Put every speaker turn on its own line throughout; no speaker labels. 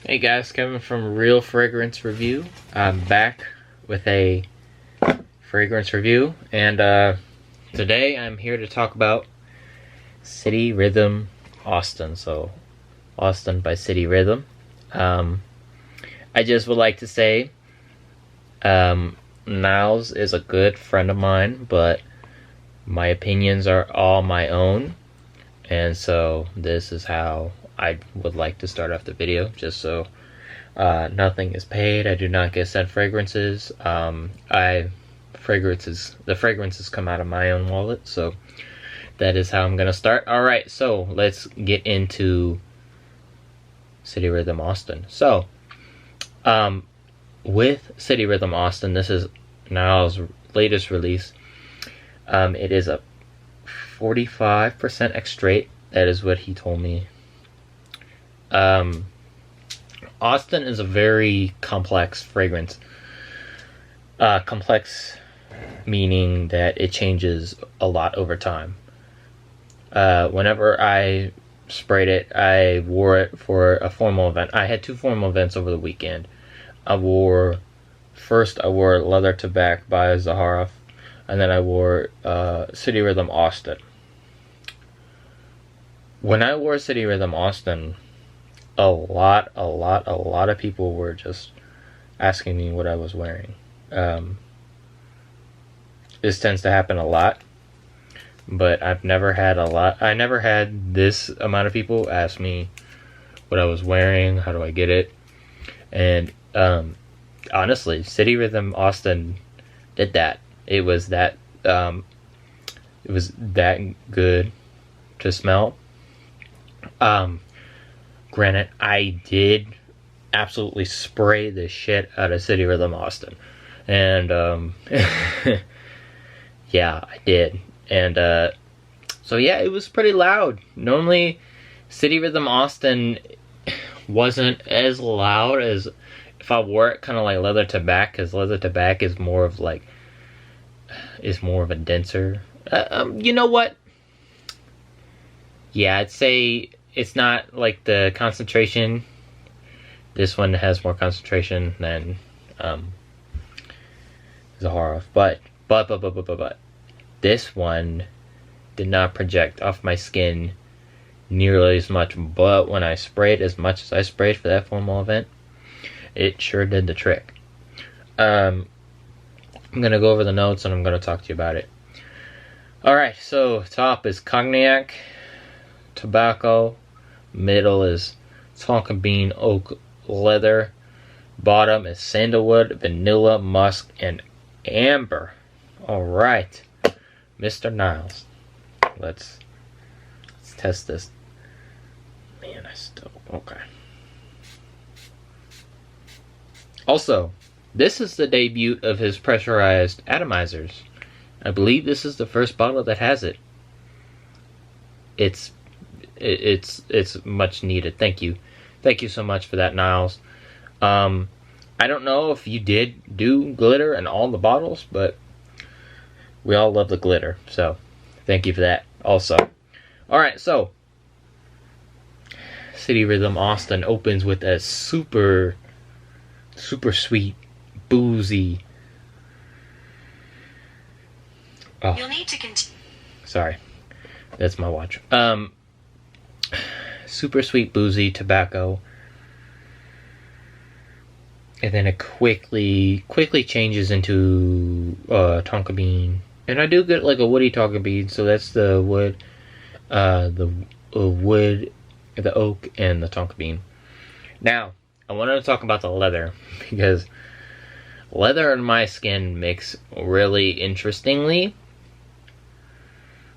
Hey guys, Kevin from Real Fragrance Review. I'm back with a fragrance review, and today I'm here to talk about City Rhythm Austin. So, Austin by City Rhythm. I just would like to say, Niles is a good friend of mine, but my opinions are all my own, and so this is how I would like to start off the video, just so nothing is paid. I do not get sent fragrances. The fragrances come out of my own wallet, so that is how I'm gonna start. Alright, so let's get into City Rhythm Austin. So, with City Rhythm Austin, this is Niles' latest release. It is a 45% extrait. That is what he told me. Austin is a very complex fragrance. Complex meaning that it changes a lot over time. Whenever I sprayed it, I wore it for a formal event. I had two formal events over the weekend. First I wore Leather Tobacco by Zaharoff, and then I wore City Rhythm Austin. When I wore City Rhythm Austin, a lot of people were just asking me what I was wearing. This tends to happen a lot, but I never had this amount of people ask me what I was wearing, how do I get it, and honestly, City Rhythm Austin did that. It was that good to smell. Granted, I did absolutely spray the shit out of City Rhythm Austin, and yeah, I did, and so yeah, it was pretty loud. Normally, City Rhythm Austin wasn't as loud as if I wore it kind of like Leather Tobacco, because Leather Tobacco is more of a denser. You know what? Yeah, I'd say it's not like the concentration. This one has more concentration than Zaharoff, but this one did not project off my skin nearly as much. But when I sprayed as much as I sprayed for that formal event, it sure did the trick. I'm gonna go over the notes and I'm gonna talk to you about it. Alright, so top is cognac, tobacco, middle is tonka bean, oak, leather, bottom is sandalwood, vanilla, musk, and amber. Alright, Mr. Niles, let's test this. Man, okay. Also, this is the debut of his pressurized atomizers. I believe this is the first bottle that has it. It's much needed. Thank you so much for that, Niles. I don't know if you did do glitter in all the bottles, but we all love the glitter, so thank you for that also. Alright, so City Rhythm Austin opens with a super sweet, boozy. Oh, you'll need to continue. Sorry, that's my watch. Super sweet, boozy tobacco, and then it quickly changes into tonka bean, and I do get like a woody tonka bean, so that's the wood, the oak, and the tonka bean. Now, I wanted to talk about the leather, because leather and my skin mix really interestingly.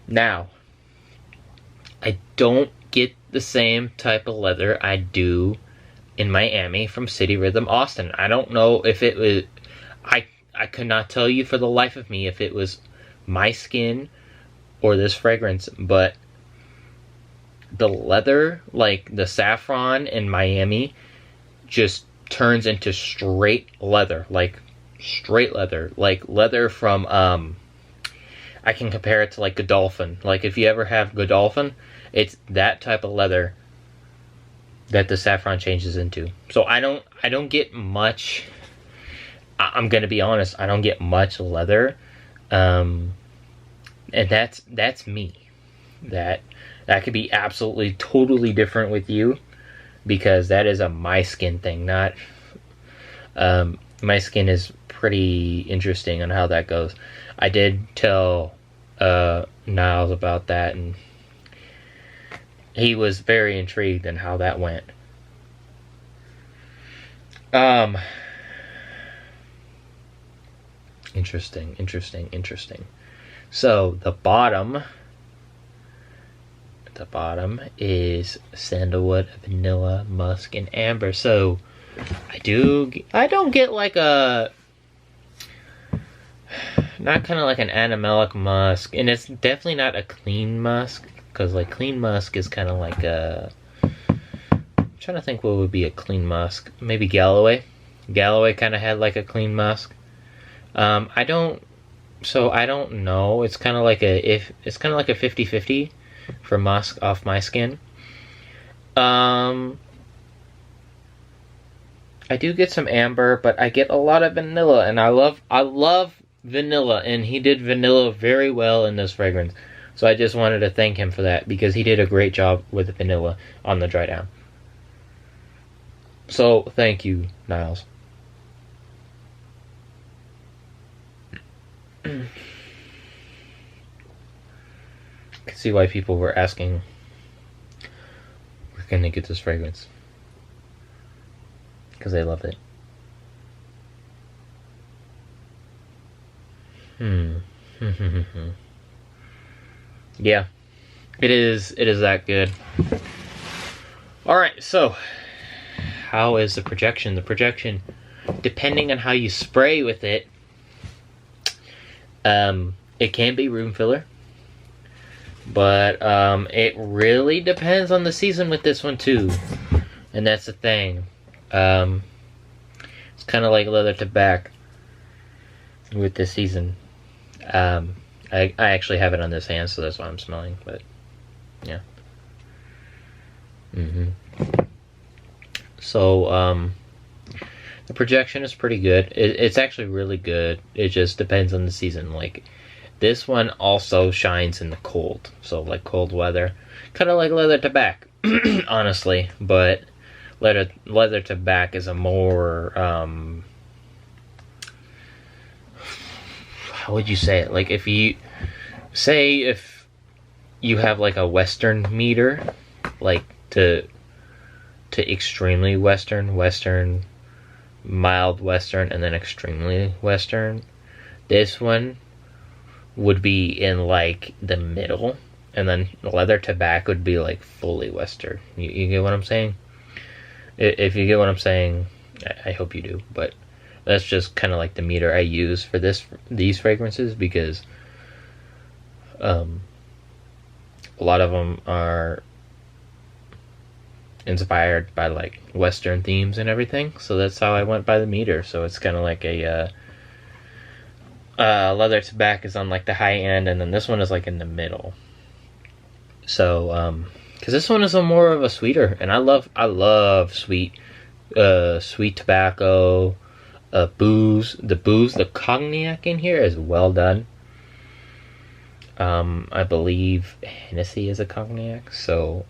Now, I don't get the same type of leather I do in Miami from City Rhythm Austin. I don't know if it was, I could not tell you for the life of me if it was my skin or this fragrance, but the leather, like the saffron in Miami, just turns into straight leather, like leather from, I can compare it to like Godolphin. Like if you ever have Godolphin, it's that type of leather that the saffron changes into. So I don't get much. I'm gonna be honest. I don't get much leather, and that's me. That could be absolutely totally different with you, because that is a my skin thing. Not my skin is pretty interesting on how that goes. I did tell Niles about that, and he was very intrigued in how that went. Interesting. So the bottom is sandalwood, vanilla, musk, and amber. So I don't get like a, not kind of like an animalic musk, and it's definitely not a clean musk, because like clean musk is kind of like a, I'm trying to think what would be a clean musk. Maybe Galloway kind of had like a clean musk. I don't know. It's kind of like a 50-50 for musk off my skin. I do get some amber, but I get a lot of vanilla, and I love vanilla, and he did vanilla very well in this fragrance. So I just wanted to thank him for that, because he did a great job with the vanilla on the dry down. So thank you, Niles. I can see why people were asking where can they get this fragrance, because they love it. Yeah, it is that good. Alright, so how is the projection? The projection, depending on how you spray with it, it can be room filler, but it really depends on the season with this one too, and that's the thing. It's kind of like leather tobacco with this season. I actually have it on this hand, so that's why I'm smelling, but yeah. So the projection is pretty good. It's actually really good. It just depends on the season. Like this one also shines in the cold, so like cold weather, kind of like leather tobacco, honestly. But leather tobacco is a more how would you say it? Like if you have like a Western meter, like to extremely Western, mild Western, and then extremely Western. This one would be in like the middle, and then leather tobacco would be like fully Western. You get what I'm saying? If you get what I'm saying, I hope you do. But that's just kind of like the meter I use for these fragrances, because a lot of them are inspired by like Western themes and everything, so that's how I went by the meter. So it's kind of like a leather tobacco is on like the high end, and then this one is like in the middle. So because this one is a more of a sweeter, and I love sweet tobacco, booze. The cognac in here is well done. I believe Hennessy is a cognac, so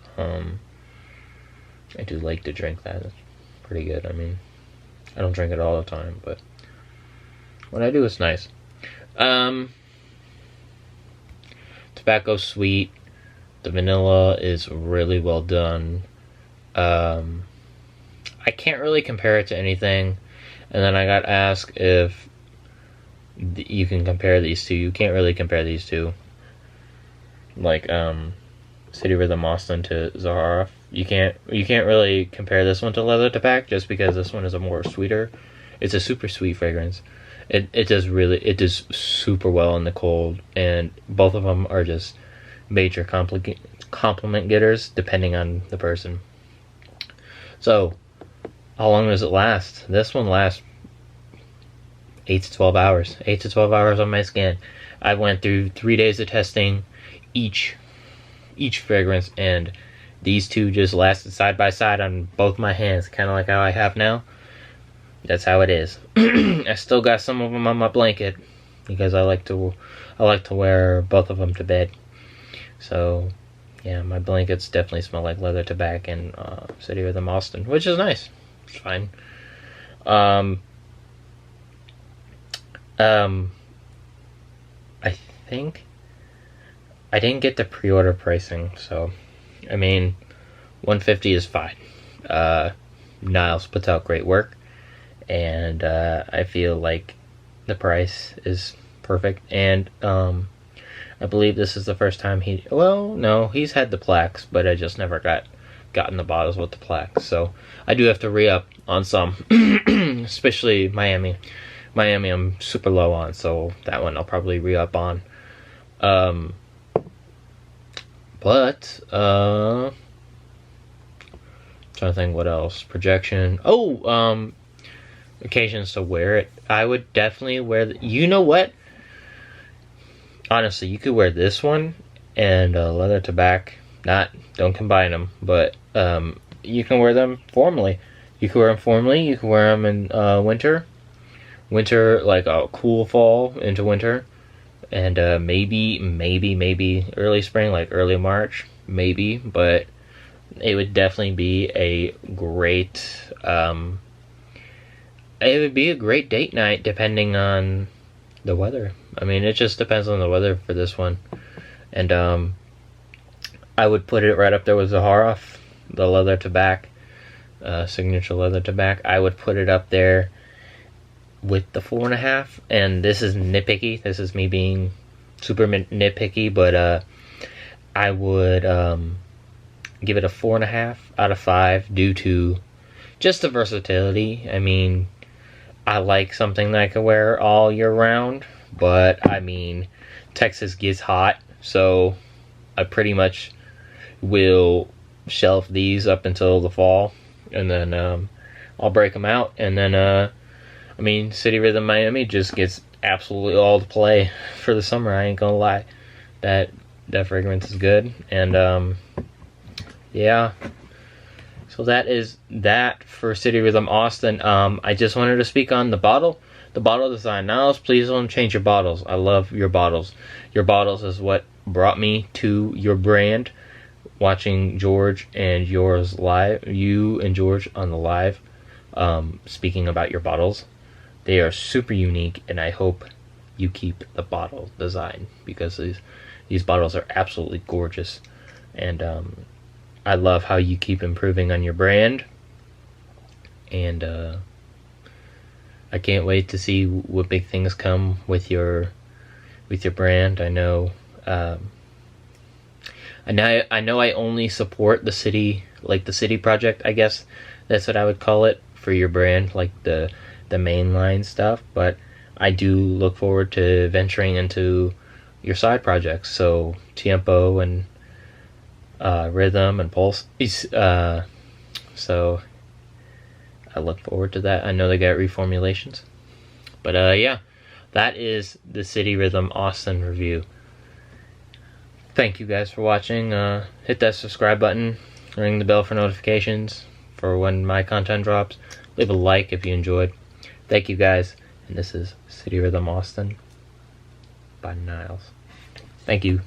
I do like to drink that. It's pretty good. I mean, I don't drink it all the time, but when I do, it's nice. Tobacco sweet. The vanilla is really well done. I can't really compare it to anything. And then I got asked if you can compare these two. You can't really compare these two. Like City Rhythm Austin to Zaharoff. You can't really compare this one to leather tobacco, just because this one is a more sweeter. It's a super sweet fragrance. It does super well in the cold, and both of them are just major compliment getters depending on the person. So how long does it last? This one lasts 8 to 12 hours. 8 to 12 hours on my skin. I went through 3 days of testing each fragrance, and these two just lasted side by side on both my hands, kind of like how I have now. That's how it is. I still got some of them on my blanket because I like to wear both of them to bed. So yeah, my blankets definitely smell like leather tobacco and City Rhythm Austin, which is nice. It's fine. I think I didn't get the pre-order pricing, so I mean, $150 is fine. Niles puts out great work, and I feel like the price is perfect. And I believe this is the first time he's had the plaques, but I just never gotten the bottles with the plaques. So I do have to re-up on some, especially Miami. Miami I'm super low on, so that one I'll probably re-up on. But trying to think what else. Projection. Occasions to wear it. I would definitely wear you know what? Honestly, you could wear this one and leather tobacco. Don't combine them, but you can wear them formally. You can wear them formally. You can wear them in winter, like a cool fall into winter, and maybe early spring, like early March, maybe. But it would definitely be a great. It would be a great date night depending on the weather. I mean, it just depends on the weather for this one. And I would put it right up there with Zaharoff, the leather tobacco, signature leather tobacco. I would put it up there with the 4.5. And this is nitpicky. This is me being super nitpicky, but I would give it a 4.5 out of 5 due to just the versatility. I mean, I like something that I can wear all year round, but I mean, Texas gets hot, so I pretty much will shelf these up until the fall, and then I'll break them out, and then I mean, City Rhythm Miami just gets absolutely all the play for the summer. I ain't gonna lie, that fragrance is good, and yeah. So that is that for City Rhythm Austin. I just wanted to speak on the bottle design. Now, please don't change your bottles. I love your bottles. Your bottles is what brought me to your brand. Watching George and yours live, you and George on the live, speaking about your bottles. They are super unique, and I hope you keep the bottle design because these bottles are absolutely gorgeous, and I love how you keep improving on your brand, and I can't wait to see what big things come with your brand. I know I only support the city, like the city project, I guess that's what I would call it for your brand, like the mainline stuff, but I do look forward to venturing into your side projects, so Tiempo and Rhythm and Pulse. So I look forward to that. I know they got reformulations, but yeah, that is the City Rhythm Austin review. Thank you guys for watching. Hit that subscribe button, ring the bell for notifications for when my content drops. Leave a like if you enjoyed. Thank you guys, and this is City Rhythm Austin by Niles. Thank you.